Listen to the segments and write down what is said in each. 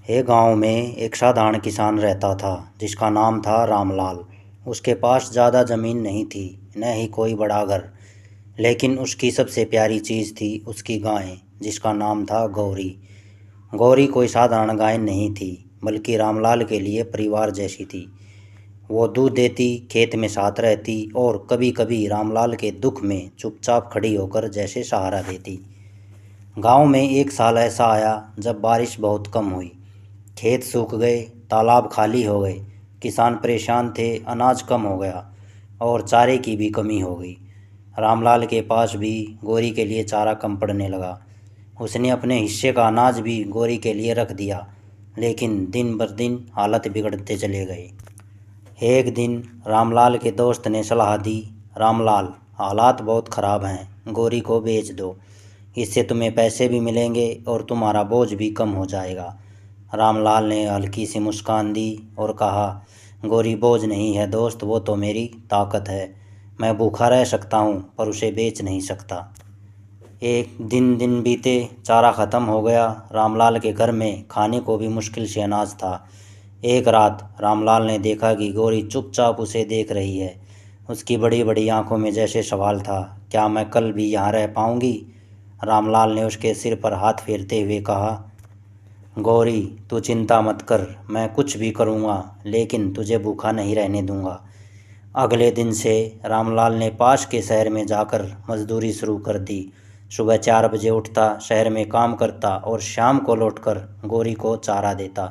एक गांव में एक साधारण किसान रहता था जिसका नाम था रामलाल। उसके पास ज़्यादा ज़मीन नहीं थी, न ही कोई बड़ा घर। लेकिन उसकी सबसे प्यारी चीज़ थी उसकी गाय, जिसका नाम था गौरी। गौरी कोई साधारण गाय नहीं थी, बल्कि रामलाल के लिए परिवार जैसी थी। वो दूध देती, खेत में साथ रहती और कभी कभी रामलाल के दुख में चुपचाप खड़ी होकर जैसे सहारा देती। गांव में एक साल ऐसा आया जब बारिश बहुत कम हुई। खेत सूख गए, तालाब खाली हो गए। किसान परेशान थे, अनाज कम हो गया और चारे की भी कमी हो गई। रामलाल के पास भी गोरी के लिए चारा कम पड़ने लगा। उसने अपने हिस्से का अनाज भी गोरी के लिए रख दिया, लेकिन दिन बर दिन हालत बिगड़ते चले गए। एक दिन रामलाल के दोस्त ने सलाह दी, रामलाल, हालात बहुत ख़राब हैं, गोरी को बेच दो। इससे तुम्हें पैसे भी मिलेंगे और तुम्हारा बोझ भी कम हो जाएगा। रामलाल ने हल्की सी मुस्कान दी और कहा, गोरी बोझ नहीं है दोस्त, वो तो मेरी ताकत है। मैं भूखा रह सकता हूँ पर उसे बेच नहीं सकता। एक दिन बीते, चारा ख़त्म हो गया। रामलाल के घर में खाने को भी मुश्किल से अनाज था। एक रात रामलाल ने देखा कि गोरी चुपचाप उसे देख रही है। उसकी बड़ी बड़ी आंखों में जैसे सवाल था, क्या मैं कल भी यहाँ रह पाऊँगी? रामलाल ने उसके सिर पर हाथ फेरते हुए कहा, गौरी, तू चिंता मत कर, मैं कुछ भी करूँगा, लेकिन तुझे भूखा नहीं रहने दूँगा। अगले दिन से रामलाल ने पास के शहर में जाकर मजदूरी शुरू कर दी। सुबह 4 बजे उठता, शहर में काम करता और शाम को लौटकर गोरी को चारा देता।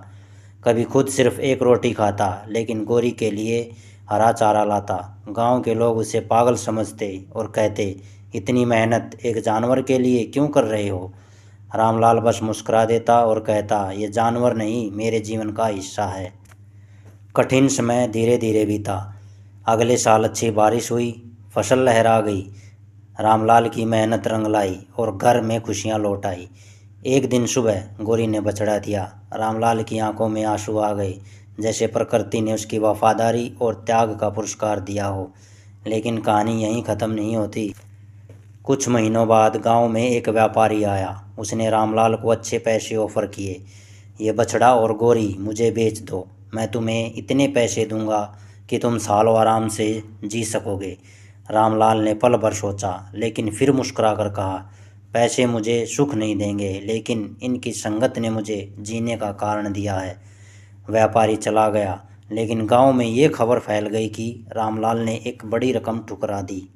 कभी खुद सिर्फ एक रोटी खाता, लेकिन गोरी के लिए हरा चारा लाता। गांव के लोग उसे पागल समझते और कहते, इतनी मेहनत एक जानवर के लिए क्यों कर रहे हो? रामलाल बस मुस्कुरा देता और कहता, ये जानवर नहीं, मेरे जीवन का हिस्सा है। कठिन समय धीरे धीरे बीता। अगले साल अच्छी बारिश हुई, फसल लहरा गई। रामलाल की मेहनत रंग लाई और घर में खुशियां लौट आई। एक दिन सुबह गोरी ने बछड़ा दिया। रामलाल की आंखों में आंसू आ गए, जैसे प्रकृति ने उसकी वफादारी और त्याग का पुरस्कार दिया हो। लेकिन कहानी यहीं ख़त्म नहीं होती। कुछ महीनों बाद गांव में एक व्यापारी आया। उसने रामलाल को अच्छे पैसे ऑफर किए। ये बछड़ा और गोरी मुझे बेच दो, मैं तुम्हें इतने पैसे दूंगा कि तुम सालों आराम से जी सकोगे। रामलाल ने पल भर सोचा, लेकिन फिर मुस्कुरा कर कहा, पैसे मुझे सुख नहीं देंगे, लेकिन इनकी संगत ने मुझे जीने का कारण दिया है। व्यापारी चला गया, लेकिन गांव में ये खबर फैल गई कि रामलाल ने एक बड़ी रकम ठुकरा दी।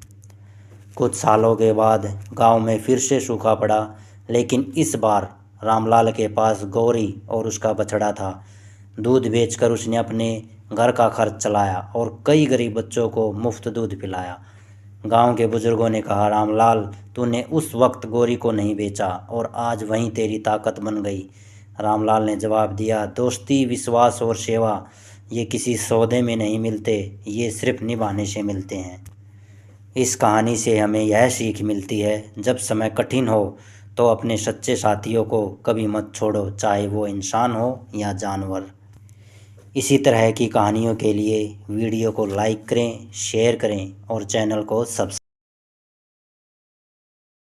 कुछ सालों के बाद गांव में फिर से सूखा पड़ा, लेकिन इस बार रामलाल के पास गौरी और उसका बछड़ा था। दूध बेचकर उसने अपने घर का खर्च चलाया और कई गरीब बच्चों को मुफ्त दूध पिलाया। गांव के बुजुर्गों ने कहा, रामलाल, तूने उस वक्त गौरी को नहीं बेचा और आज वहीं तेरी ताकत बन गई। रामलाल ने जवाब दिया, दोस्ती, विश्वास और सेवा ये किसी सौदे में नहीं मिलते, ये सिर्फ निभाने से मिलते हैं। इस कहानी से हमें यह सीख मिलती है, जब समय कठिन हो तो अपने सच्चे साथियों को कभी मत छोड़ो, चाहे वो इंसान हो या जानवर। इसी तरह की कहानियों के लिए वीडियो को लाइक करें, शेयर करें और चैनल को सब्सक्राइब